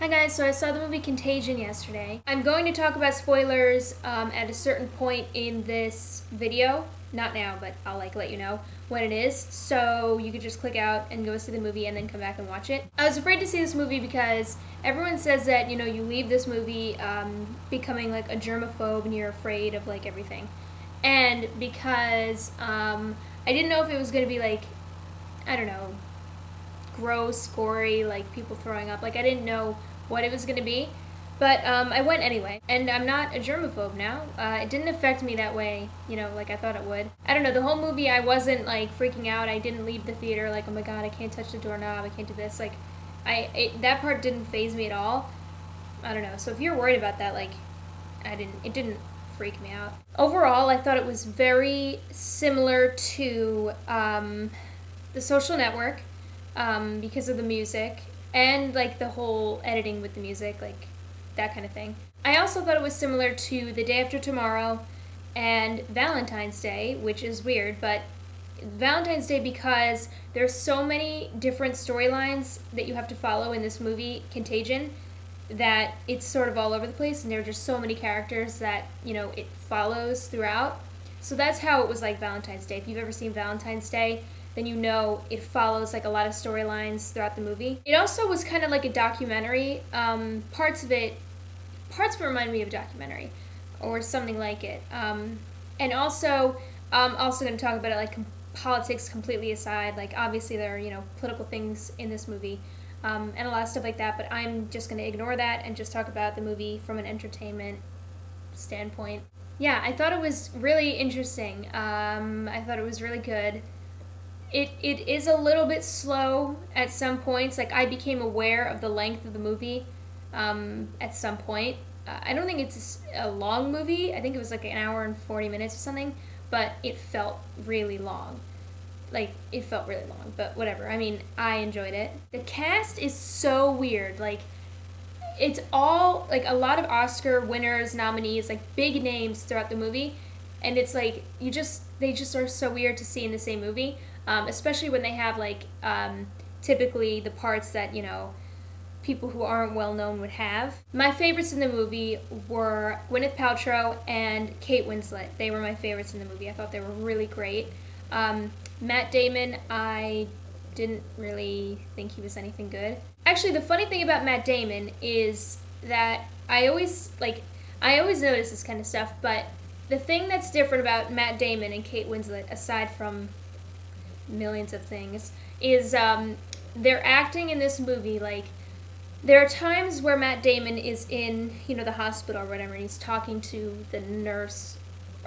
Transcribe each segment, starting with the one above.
Hi guys, so I saw the movie Contagion yesterday. I'm going to talk about spoilers at a certain point in this video. Not now, but I'll let you know when it is. So you could just click out and go see the movie and then come back and watch it. I was afraid to see this movie because everyone says that, you know, you leave this movie becoming like a germaphobe and you're afraid of like everything. And because I didn't know if it was going to be like, I don't know, gross, gory, like people throwing up. Like I didn't know what it was going to be, but I went anyway. And I'm not a germaphobe now. It didn't affect me that way, you know, like I thought it would. I don't know, the whole movie I wasn't like freaking out. I didn't leave the theater like, oh my god, I can't touch the doorknob, I can't do this. Like, that part didn't faze me at all. I don't know. So if you're worried about that, like, it didn't freak me out. Overall, I thought it was very similar to The Social Network. Because of the music and like the whole editing with the music, like that kind of thing. I also thought it was similar to The Day After Tomorrow and Valentine's Day, which is weird, but Valentine's Day because there's so many different storylines that you have to follow in this movie, Contagion, that it's sort of all over the place and there are just so many characters that, you know, it follows throughout. So that's how it was like Valentine's Day. If you've ever seen Valentine's Day, then you know it follows like a lot of storylines throughout the movie. It also was kind of like a documentary. Parts of it remind me of a documentary or something like it. And also, I'm also going to talk about it like politics completely aside. Like obviously there are, you know, political things in this movie and a lot of stuff like that, but I'm just going to ignore that and just talk about the movie from an entertainment standpoint. Yeah, I thought it was really interesting. I thought it was really good. It is a little bit slow at some points. Like, I became aware of the length of the movie at some point. I don't think it's a long movie. I think it was like an hour and 40 minutes or something, but it felt really long. Like, it felt really long, but whatever. I mean, I enjoyed it. The cast is so weird. Like, it's all, like, a lot of Oscar winners, nominees, like, big names throughout the movie, and it's like, they just are so weird to see in the same movie. Especially when they have like typically the parts that, you know, people who aren't well known would have. My favorites in the movie were Gwyneth Paltrow and Kate Winslet. They were my favorites in the movie. I thought they were really great. Matt Damon, I didn't really think he was anything good. Actually, the funny thing about Matt Damon is that I always notice this kind of stuff, but the thing that's different about Matt Damon and Kate Winslet, aside from millions of things, is their acting in this movie. Like, there are times where Matt Damon is in, you know, the hospital or whatever, and he's talking to the nurse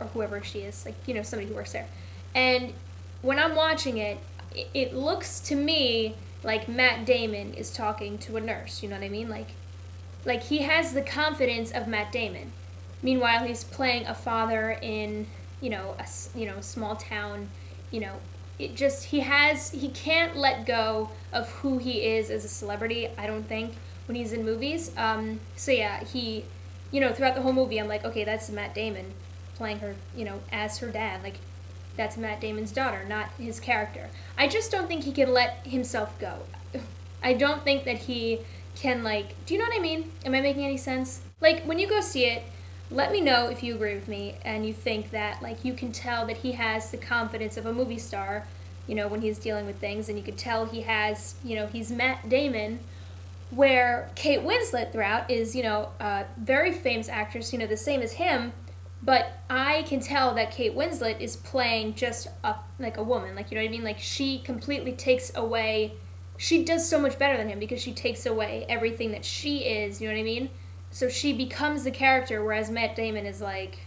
or whoever she is, like, you know, somebody who works there. And when I'm watching it, it looks to me like Matt Damon is talking to a nurse, you know what I mean? Like he has the confidence of Matt Damon. Meanwhile, he's playing a father in, you know, a small town, you know. It just, he can't let go of who he is as a celebrity, I don't think, when he's in movies. So yeah, you know, throughout the whole movie, I'm like, okay, that's Matt Damon playing her, you know, as her dad. Like, that's Matt Damon's daughter, not his character. I just don't think he can let himself go. I don't think that he can, like, do you know what I mean? Am I making any sense? Like, when you go see it, let me know if you agree with me and you think that, like, you can tell that he has the confidence of a movie star, you know, when he's dealing with things, and you can tell he has, you know, he's Matt Damon, where Kate Winslet throughout is, you know, a very famous actress, you know, the same as him, but I can tell that Kate Winslet is playing just like a woman, like, you know what I mean? Like, she completely takes away, she does so much better than him because she takes away everything that she is, you know what I mean? So she becomes the character, whereas Matt Damon is like,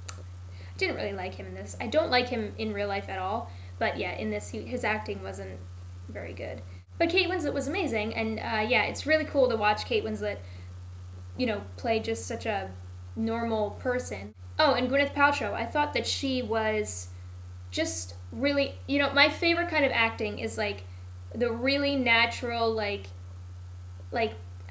I didn't really like him in this. I don't like him in real life at all, but yeah, in this, his acting wasn't very good. But Kate Winslet was amazing, and yeah, it's really cool to watch Kate Winslet, you know, play just such a normal person. Oh, and Gwyneth Paltrow, I thought that she was just really, you know, my favorite kind of acting is like the really natural, like,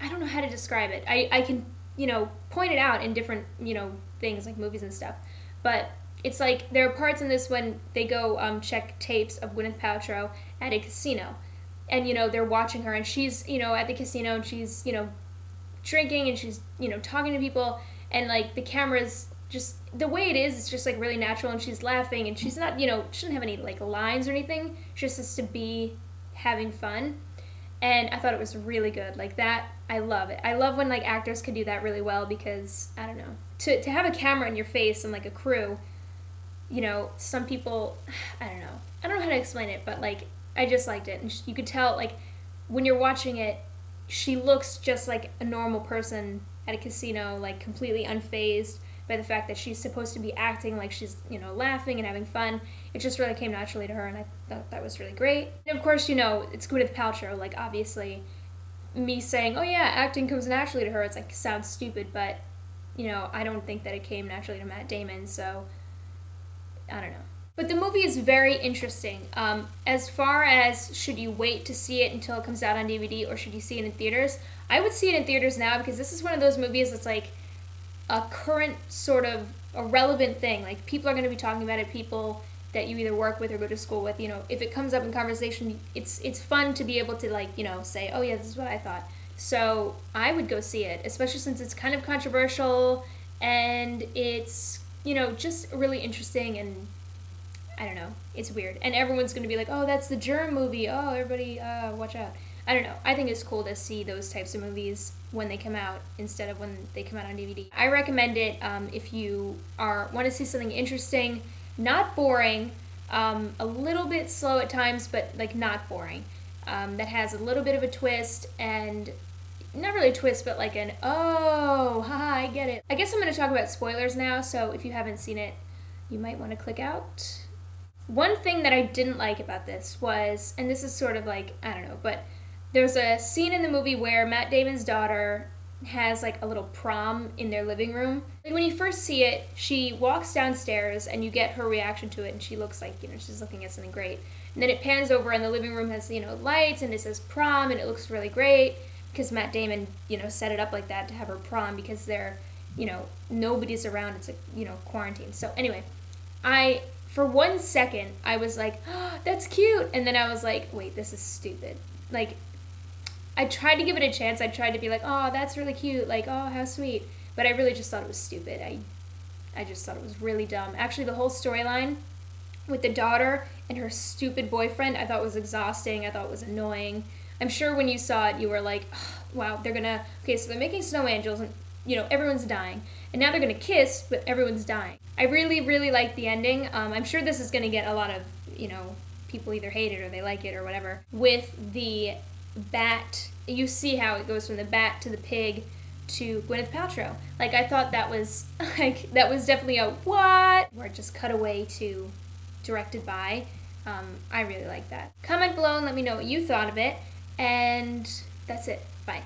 I don't know how to describe it. I can, you know, point it out in different, you know, things like movies and stuff. But it's like there are parts in this when they go check tapes of Gwyneth Paltrow at a casino. And, you know, they're watching her and she's, you know, at the casino and she's, you know, drinking and she's, you know, talking to people, and like the camera's just the way it is, it's just like really natural, and she's laughing, and she's not, you know, she doesn't have any like lines or anything, she just has to be having fun. And I thought it was really good. Like that, I love it. I love when like actors can do that really well, because I don't know, to have a camera in your face and like a crew, you know, some people, I don't know how to explain it, but like I just liked it, and you could tell like when you're watching it, she looks just like a normal person at a casino, like completely unfazed by the fact that she's supposed to be acting like she's, you know, laughing and having fun. It just really came naturally to her, and I thought that was really great. And of course, you know, it's Gwyneth Paltrow. Like, obviously, me saying, oh yeah, acting comes naturally to her, it's like, sounds stupid, but, you know, I don't think that it came naturally to Matt Damon, so I don't know. But the movie is very interesting. As far as should you wait to see it until it comes out on DVD, or should you see it in theaters, I would see it in theaters now, because this is one of those movies that's like a current sort of a relevant thing. Like, people are going to be talking about it, people that you either work with or go to school with. You know, if it comes up in conversation, it's fun to be able to, like, you know, say, oh yeah, this is what I thought. So I would go see it, especially since it's kind of controversial, and it's, you know, just really interesting, and I don't know, it's weird. And everyone's going to be like, oh, that's the Germ movie, oh, everybody, watch out. I don't know, I think it's cool to see those types of movies when they come out instead of when they come out on DVD. I recommend it if you want to see something interesting, not boring, a little bit slow at times, but like not boring, that has a little bit of a twist, and not really a twist, but like an, oh, haha, I get it. I guess I'm going to talk about spoilers now, so if you haven't seen it, you might want to click out. One thing that I didn't like about this was, and this is sort of like, I don't know, but there's a scene in the movie where Matt Damon's daughter has like a little prom in their living room. Like, when you first see it, she walks downstairs and you get her reaction to it, and she looks like, you know, she's looking at something great. And then it pans over and the living room has, you know, lights, and it says prom, and it looks really great because Matt Damon, you know, set it up like that to have her prom, because they're, you know, nobody's around, it's like, you know, quarantine. So anyway, for 1 second, I was like, oh, that's cute. And then I was like, wait, this is stupid. Like, I tried to give it a chance. I tried to be like, oh, that's really cute. Like, oh, how sweet. But I really just thought it was stupid. I just thought it was really dumb. Actually, the whole storyline with the daughter and her stupid boyfriend, I thought was exhausting. I thought it was annoying. I'm sure when you saw it, you were like, oh, wow, okay, so they're making snow angels, and, you know, everyone's dying. And now they're going to kiss, but everyone's dying. I really, really liked the ending. I'm sure this is going to get a lot of, you know, people either hate it or they like it or whatever. With the bat, you see how it goes from the bat to the pig to Gwyneth Paltrow. Like, I thought that was, like, that was definitely a what? Or just cut away to directed by. I really like that. Comment below and let me know what you thought of it. And that's it. Bye.